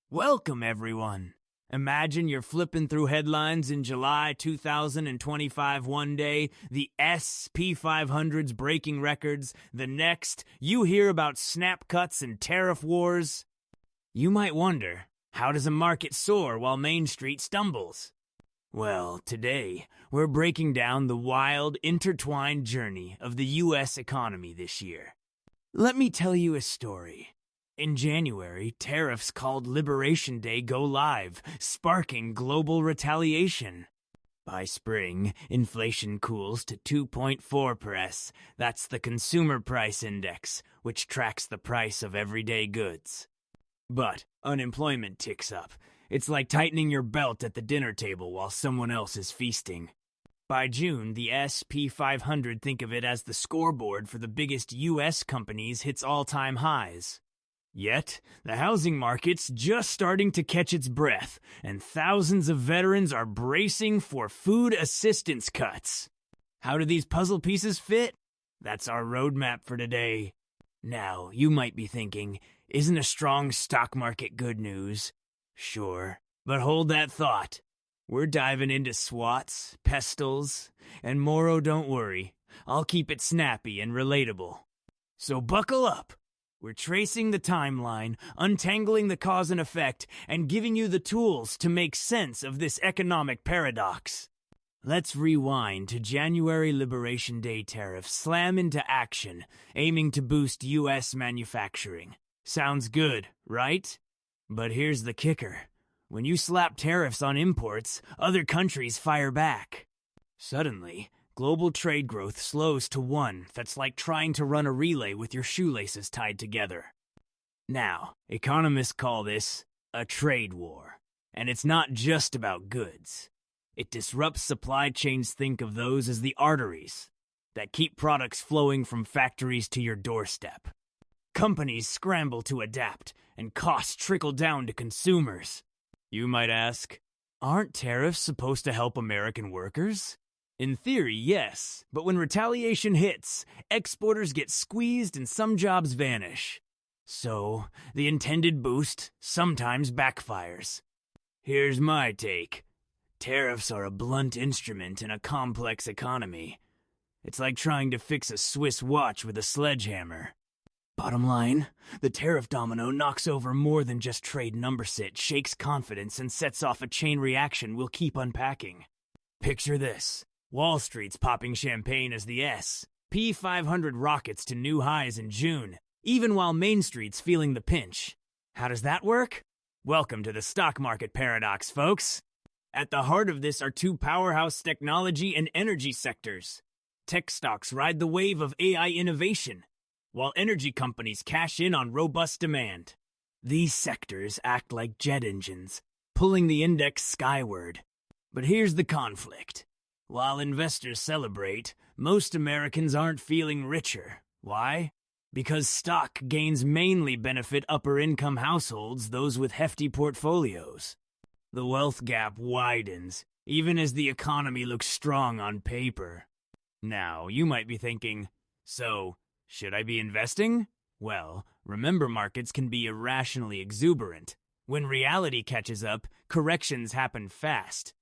Welcome, everyone. Imagine you're flipping through headlines in July 2025 one day, the SP 500's breaking records. The next, you hear about snap cuts and tariff wars. You might wonder, how does a market soar while Main Street stumbles? Well, today, we're breaking down the wild, intertwined journey of the U.S. economy this year. Let me tell you a story. In January, tariffs called Liberation Day go live, sparking global retaliation. By spring, inflation cools to 2.4%. That's the Consumer Price Index, which tracks the price of everyday goods. But unemployment ticks up. It's like tightening your belt at the dinner table while someone else is feasting. By June, the SP 500, think of it as the scoreboard for the biggest U.S. companies, hits all-time highs. Yet, the housing market's just starting to catch its breath, and thousands of veterans are bracing for food assistance cuts. How do these puzzle pieces fit? That's our roadmap for today. Now, you might be thinking, isn't a strong stock market good news? Sure, but hold that thought. We're diving into SWOTs, PESTELs, and more. Don't worry, I'll keep it snappy and relatable. So buckle up. We're tracing the timeline, untangling the cause and effect, and giving you the tools to make sense of this economic paradox. Let's rewind to January. Liberation Day tariffs slam into action, aiming to boost U.S. manufacturing. Sounds good, right? But here's the kicker. When you slap tariffs on imports, other countries fire back. Suddenly, global trade growth slows to one that's like trying to run a relay with your shoelaces tied together. Now, economists call this a trade war. And it's not just about goods. It disrupts supply chains. Think of those as the arteries that keep products flowing from factories to your doorstep. Companies scramble to adapt, and costs trickle down to consumers. You might ask, aren't tariffs supposed to help American workers? In theory, yes, but when retaliation hits, exporters get squeezed and some jobs vanish. So, the intended boost sometimes backfires. Here's my take. Tariffs are a blunt instrument in a complex economy. It's like trying to fix a Swiss watch with a sledgehammer. Bottom line, the tariff domino knocks over more than just trade numbers. It shakes confidence and sets off a chain reaction we'll keep unpacking. Picture this. Wall Street's popping champagne as the SP 500 rockets to new highs in June, even while Main Street's feeling the pinch. How does that work? Welcome to the stock market paradox, folks. At the heart of this are two powerhouse technology and energy sectors. Tech stocks ride the wave of AI innovation, while energy companies cash in on robust demand. These sectors act like jet engines, pulling the index skyward. But here's the conflict. While investors celebrate, most Americans aren't feeling richer. Why? Because stock gains mainly benefit upper-income households, those with hefty portfolios. The wealth gap widens, even as the economy looks strong on paper. Now, you might be thinking, so, should I be investing? Well, remember, markets can be irrationally exuberant. When reality catches up, corrections happen fast.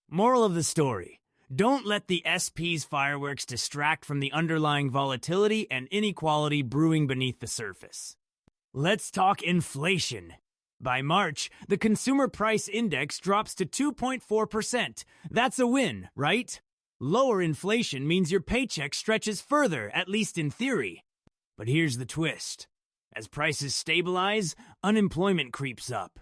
Moral of the story. Don't let the SP's fireworks distract from the underlying volatility and inequality brewing beneath the surface. Let's talk inflation. By March, the Consumer Price Index drops to 2.4%. That's a win, right? Lower inflation means your paycheck stretches further, at least in theory. But here's the twist. As prices stabilize, unemployment creeps up.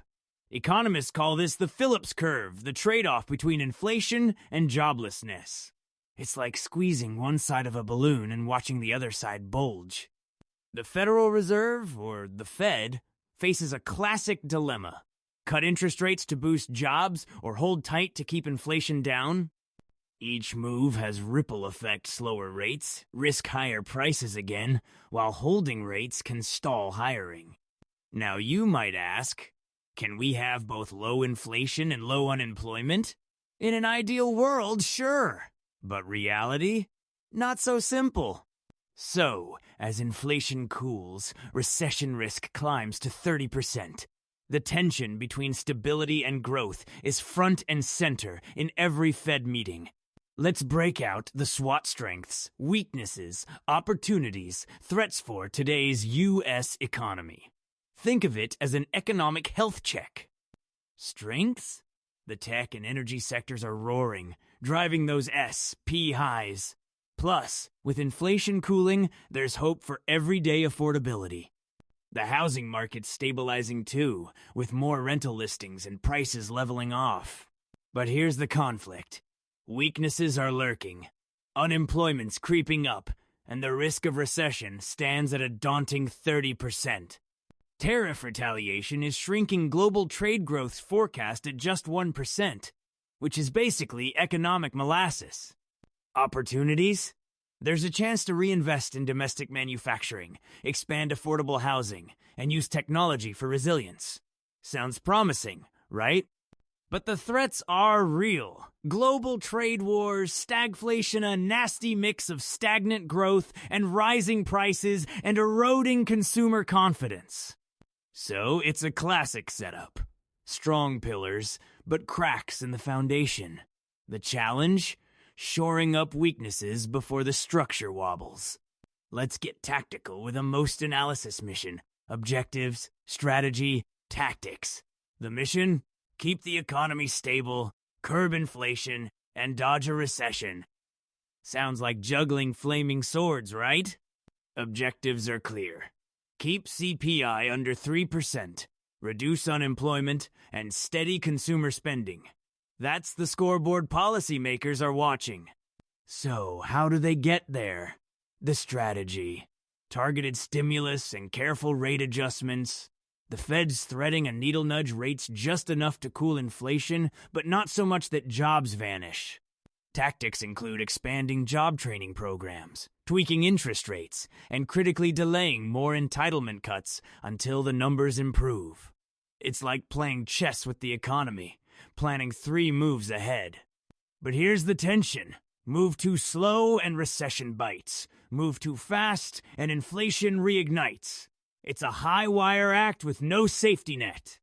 Economists call this the Phillips curve, the trade-off between inflation and joblessness. It's like squeezing one side of a balloon and watching the other side bulge. The Federal Reserve, or the Fed, faces a classic dilemma. Cut interest rates to boost jobs or hold tight to keep inflation down? Each move has ripple effects. Lower rates risk higher prices again, while holding rates can stall hiring. Now you might ask, can we have both low inflation and low unemployment? In an ideal world, sure. But reality? Not so simple. So, as inflation cools, recession risk climbs to 30%. The tension between stability and growth is front and center in every Fed meeting. Let's break out the SWOT strengths, weaknesses, opportunities, threats for today's U.S. economy. Think of it as an economic health check. Strengths? The tech and energy sectors are roaring, driving those SP highs. Plus, with inflation cooling, there's hope for everyday affordability. The housing market's stabilizing too, with more rental listings and prices leveling off. But here's the conflict. Weaknesses are lurking. Unemployment's creeping up, and the risk of recession stands at a daunting 30%. Tariff retaliation is shrinking global trade growth's forecast at just 1%, which is basically economic molasses. Opportunities? There's a chance to reinvest in domestic manufacturing, expand affordable housing, and use technology for resilience. Sounds promising, right? But the threats are real. Global trade wars, stagflation, a nasty mix of stagnant growth and rising prices and eroding consumer confidence. So it's a classic setup. Strong pillars, but cracks in the foundation. The challenge? Shoring up weaknesses before the structure wobbles. Let's get tactical with a most analysis mission. Objectives, strategy, tactics. The mission? Keep the economy stable, curb inflation, and dodge a recession. Sounds like juggling flaming swords, right? Objectives are clear. Keep CPI under 3%, reduce unemployment, and steady consumer spending. That's the scoreboard policymakers are watching. So, how do they get there? The strategy. Targeted stimulus and careful rate adjustments. The Fed's threading a needle nudge rates just enough to cool inflation, but not so much that jobs vanish. Tactics include expanding job training programs, tweaking interest rates, and critically delaying more entitlement cuts until the numbers improve. It's like playing chess with the economy, planning 3 moves ahead. But here's the tension. Move too slow and recession bites. Move too fast and inflation reignites. It's a high-wire act with no safety net.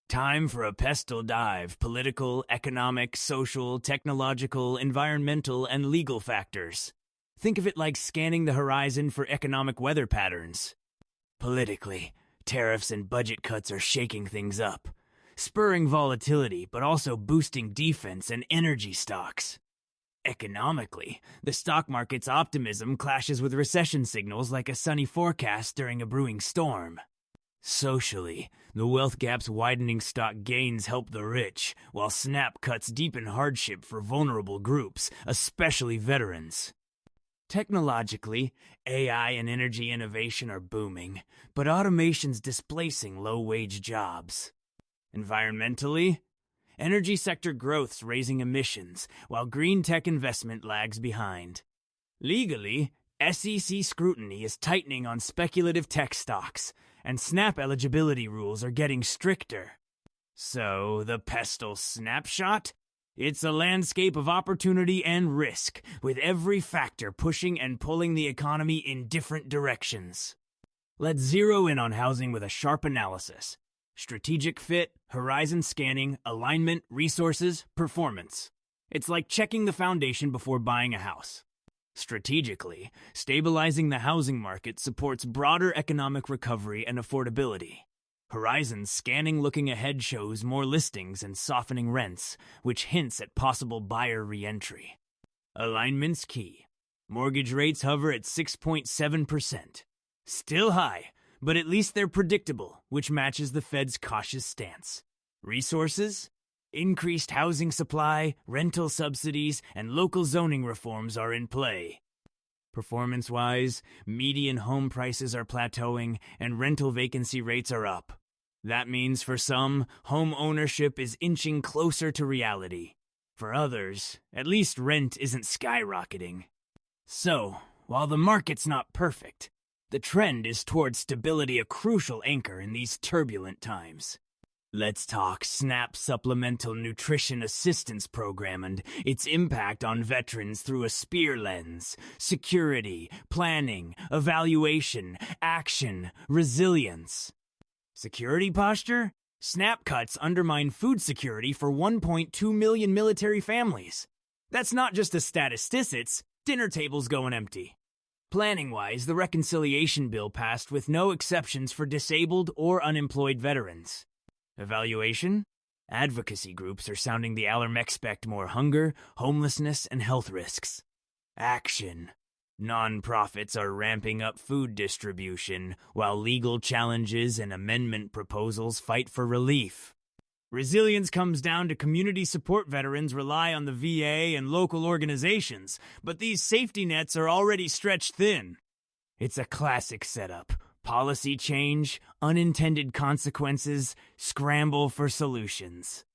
Time for a PESTEL dive. Political, economic, social, technological, environmental, and legal factors. Think of it like scanning the horizon for economic weather patterns. Politically, tariffs and budget cuts are shaking things up, spurring volatility but also boosting defense and energy stocks. Economically, the stock market's optimism clashes with recession signals like a sunny forecast during a brewing storm. Socially, the wealth gap's widening stock gains help the rich, while snap cuts deepen hardship for vulnerable groups, especially veterans. Technologically, AI and energy innovation are booming, but automation's displacing low-wage jobs. Environmentally, energy sector growth's raising emissions, while green tech investment lags behind. Legally, SEC scrutiny is tightening on speculative tech stocks, and snap eligibility rules are getting stricter. So, the PESTEL snapshot? It's a landscape of opportunity and risk, with every factor pushing and pulling the economy in different directions. Let's zero in on housing with a sharp analysis. Strategic fit, horizon scanning, alignment, resources, performance. It's like checking the foundation before buying a house. Strategically, stabilizing the housing market supports broader economic recovery and affordability. Horizon scanning looking ahead shows more listings and softening rents, which hints at possible buyer re-entry. Alignment's key. Mortgage rates hover at 6.7%. Still high, but at least they're predictable, which matches the Fed's cautious stance. Resources? Increased housing supply, rental subsidies, and local zoning reforms are in play. Performance-wise, median home prices are plateauing and rental vacancy rates are up. That means for some, home ownership is inching closer to reality. For others, at least rent isn't skyrocketing. So, while the market's not perfect, the trend is towards stability, a crucial anchor in these turbulent times. Let's talk SNAP Supplemental Nutrition Assistance Program and its impact on veterans through a SPEAR lens. Security, planning, evaluation, action, resilience. Security posture? SNAP cuts undermine food security for 1.2 million military families. That's not just a statistics, dinner tables going empty. Planning-wise, the reconciliation bill passed with no exceptions for disabled or unemployed veterans. Evaluation? Advocacy groups are sounding the alarm, expect more hunger, homelessness, and health risks. Action. Nonprofits are ramping up food distribution, while legal challenges and amendment proposals fight for relief. Resilience comes down to community support. Veterans rely on the VA and local organizations, but these safety nets are already stretched thin. It's a classic setup. Policy change, unintended consequences, scramble for solutions.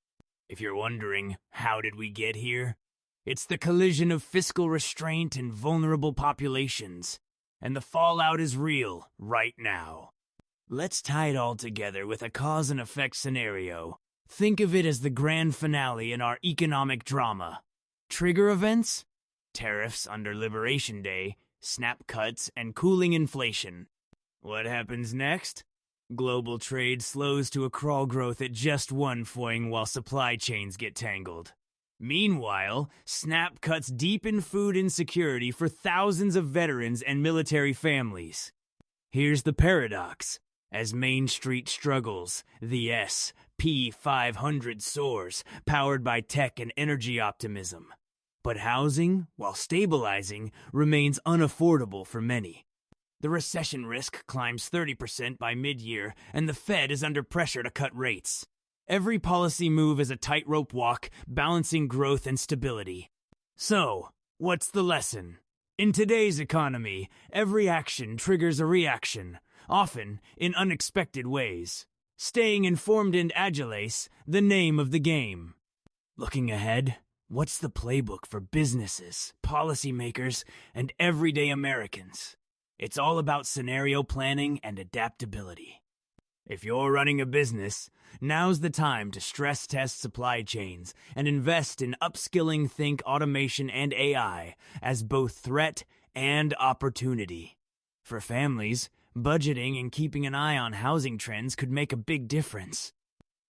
If you're wondering, how did we get here? It's the collision of fiscal restraint and vulnerable populations, and the fallout is real right now. Let's tie it all together with a cause and effect scenario. Think of it as the grand finale in our economic drama. Trigger events? Tariffs under Liberation Day, SNAP cuts, and cooling inflation. What happens next? Global trade slows to a crawl growth at just one point while supply chains get tangled. Meanwhile, SNAP cuts deepen food insecurity for thousands of veterans and military families. Here's the paradox. As Main Street struggles, the S&P 500 soars, powered by tech and energy optimism. But housing, while stabilizing, remains unaffordable for many. The recession risk climbs 30% by mid-year, and the Fed is under pressure to cut rates. Every policy move is a tightrope walk, balancing growth and stability. So, what's the lesson? In today's economy, every action triggers a reaction, often in unexpected ways. Staying informed and agile, the name of the game. Looking ahead, what's the playbook for businesses, policymakers, and everyday Americans? It's all about scenario planning and adaptability. If you're running a business, now's the time to stress test supply chains and invest in upskilling, think automation and AI as both threat and opportunity. For families, budgeting and keeping an eye on housing trends could make a big difference.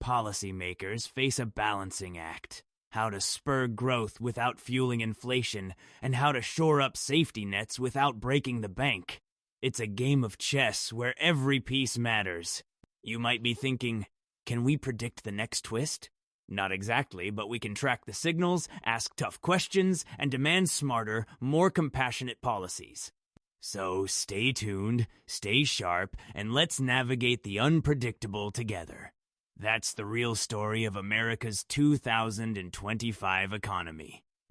Policymakers face a balancing act: how to spur growth without fueling inflation, and how to shore up safety nets without breaking the bank. It's a game of chess where every piece matters. You might be thinking, can we predict the next twist? Not exactly, but we can track the signals, ask tough questions, and demand smarter, more compassionate policies. So stay tuned, stay sharp, and let's navigate the unpredictable together. That's the real story of America's 2025 economy.